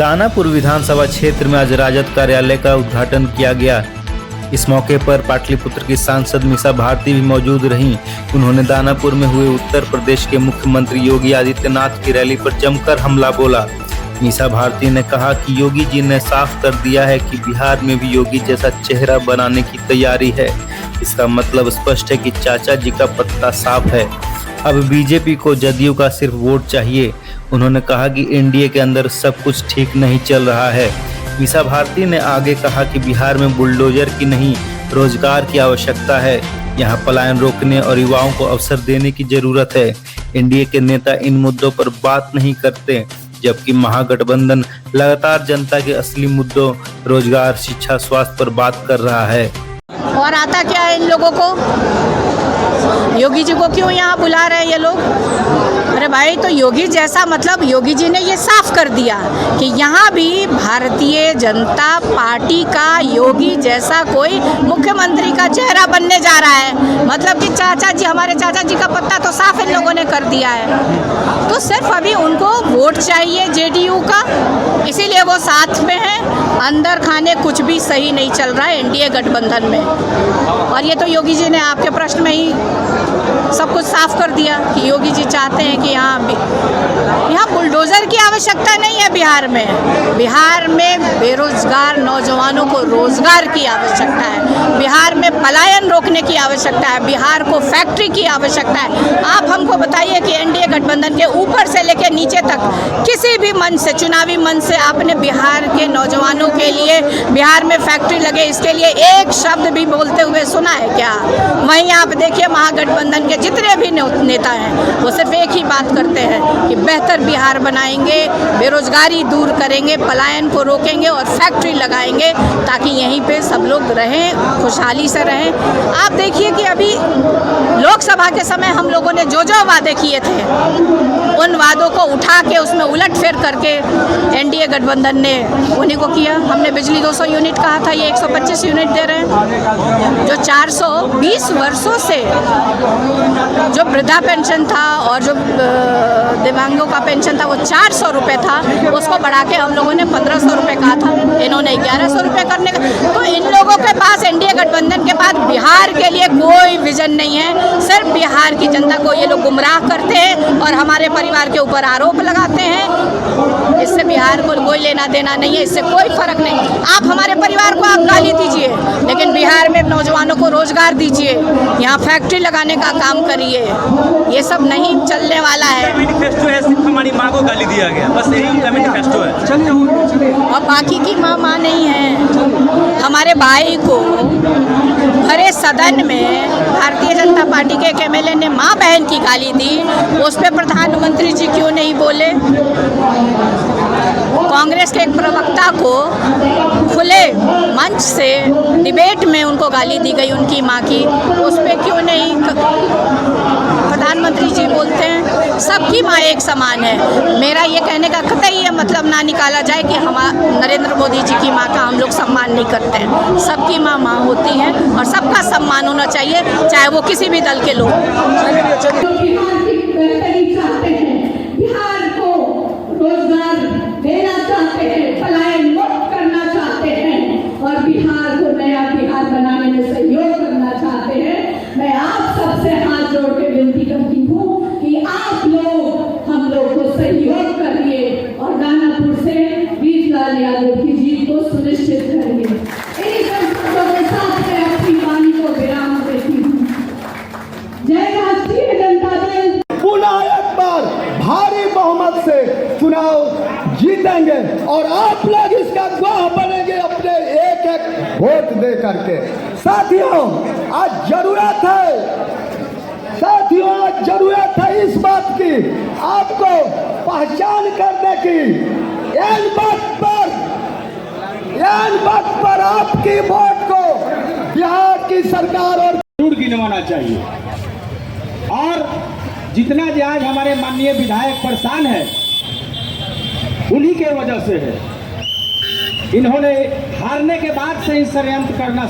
दानापुर विधानसभा क्षेत्र में आज राजद कार्यालय का उद्घाटन किया गया। इस मौके पर पाटलिपुत्र की सांसद मीसा भारती भी मौजूद रहीं। उन्होंने दानापुर में हुए उत्तर प्रदेश के मुख्यमंत्री योगी आदित्यनाथ की रैली पर जमकर हमला बोला। मीसा भारती ने कहा कि योगी जी ने साफ कर दिया है कि बिहार में भी योगी जैसा चेहरा बनाने की तैयारी है। इसका मतलब स्पष्ट है कि चाचा जी का पत्ता साफ है। अब बीजेपी को जदयू का सिर्फ वोट चाहिए। उन्होंने कहा कि एनडीए के अंदर सब कुछ ठीक नहीं चल रहा है। मीसा भारती ने आगे कहा कि बिहार में बुलडोजर की नहीं, रोजगार की आवश्यकता है। यहाँ पलायन रोकने और युवाओं को अवसर देने की जरूरत है। एनडीए के नेता इन मुद्दों पर बात नहीं करते, जबकि महागठबंधन लगातार जनता के असली मुद्दों रोजगार, शिक्षा, स्वास्थ्य पर बात कर रहा है। और आता क्या है इन लोगों को? योगी जी को क्यों यहाँ बुला रहे हैं ये लोग? अरे भाई, तो योगी जैसा मतलब योगी जी ने ये साफ कर दिया कि यहाँ भी भारतीय जनता पार्टी का योगी जैसा कोई मुख्यमंत्री का चेहरा बनने जा रहा है। मतलब कि चाचा जी, हमारे चाचा जी का पत्ता तो साफ इन लोगों ने कर दिया है। तो सिर्फ अभी उनको वोट चाहिए जेडीयू का, इसीलिए वो साथ में है। अंदर खाने कुछ भी सही नहीं चल रहा है एनडीए गठबंधन में। और ये तो योगी जी ने आपके प्रश्न में ही सब कुछ साफ कर दिया कि योगी जी चाहते हैं कि यहाँ बुलडोज़र की आवश्यकता नहीं है। बिहार में बेरोजगार नौजवानों को रोजगार की आवश्यकता है। बिहार में पलायन रोकने की आवश्यकता है। बिहार को फैक्ट्री की आवश्यकता है। आप हमको बताइए कि एनडीए गठबंधन के ऊपर से लेकर नीचे तक किसी भी मंच से, चुनावी मंच से आपने बिहार के नौजवानों के लिए बिहार में फैक्ट्री लगे इसके लिए एक शब्द भी बोलते हुए सुना है क्या? वहीं आप देखिए महागठबंधन के जितने भी नेता हैं वो सिर्फ एक ही बात करते हैं कि बेहतर बिहार बनाएंगे, बेरोजगारी दूर करेंगे, पलायन को रोकेंगे और फैक्ट्री लगाएंगे ताकि यहीं पे सब लोग रहें, खुशहाली से रहें। आप देखिए कि अभी लोकसभा के समय हम लोगों ने जो वादे किए थे उन वादों को उठा के उसमें उलटफेर करके एनडीए गठबंधन ने उन्हीं को किया। हमने बिजली 200 यूनिट कहा था, ये 125 यूनिट दे रहे हैं। जो 420 वर्षों से जो वृद्धा पेंशन था और जो दिव्यांगों का पेंशन था वो 400 रुपये था, उसको बढ़ा के हम लोगों ने 1500 रुपये कहा था। इन्होंने 1100 रुपये करने का। तो इन लोगों के पास, एनडीए गठबंधन के पास बिहार के लिए कोई विजन नहीं है। सिर्फ बिहार की जनता को ये लोग गुमराह करते हैं और हमारे परिवार के ऊपर आरोप लगाते हैं। इससे बिहार को कोई लेना देना नहीं है, इससे कोई फर्क नहीं। आप हमारे परिवार को आप गाली दीजिए, लेकिन बिहार में नौजवानों को रोजगार दीजिए, यहाँ फैक्ट्री लगाने का काम करिए। ये सब नहीं चलने वाला है। मैनिफेस्टो है, सिर्फ हमारी माँ को गाली दिया गया, बस यही उनका मैनिफेस्टो है। और बाकी की माँ नहीं है। हमारे भाई को भरे सदन में भारतीय जनता पार्टी के एक एमएलए ने माँ बहन की गाली दी, उस पर प्रधानमंत्री जी क्यों नहीं बोले? कांग्रेस के एक प्रवक्ता को खुले मंच से डिबेट में उनको गाली दी गई उनकी माँ की, उस पर क्यों नहीं प्रधानमंत्री जी बोलते हैं? सबकी माँ एक समान है। मेरा ये कहने का कतई ये मतलब ना निकाला जाए कि हम नरेंद्र मोदी जी की माँ का हम लोग सम्मान नहीं करते हैं। सबकी माँ माँ होती है और सबका सम्मान होना चाहिए, चाहे वो किसी भी दल के लोग। चुनाव जीतेंगे और आप लोग इसका गवाह बनेंगे अपने एक एक वोट दे करके। साथियों, आज जरूरत है इस बात की, आपको पहचान करने की। इन बात पर आपकी वोट को बिहार की सरकार और जरूर गिनवाना चाहिए। और जितना आज हमारे माननीय विधायक परेशान है उन्हीं के वजह से है। इन्होंने हारने के बाद से ही षड्यंत्र करना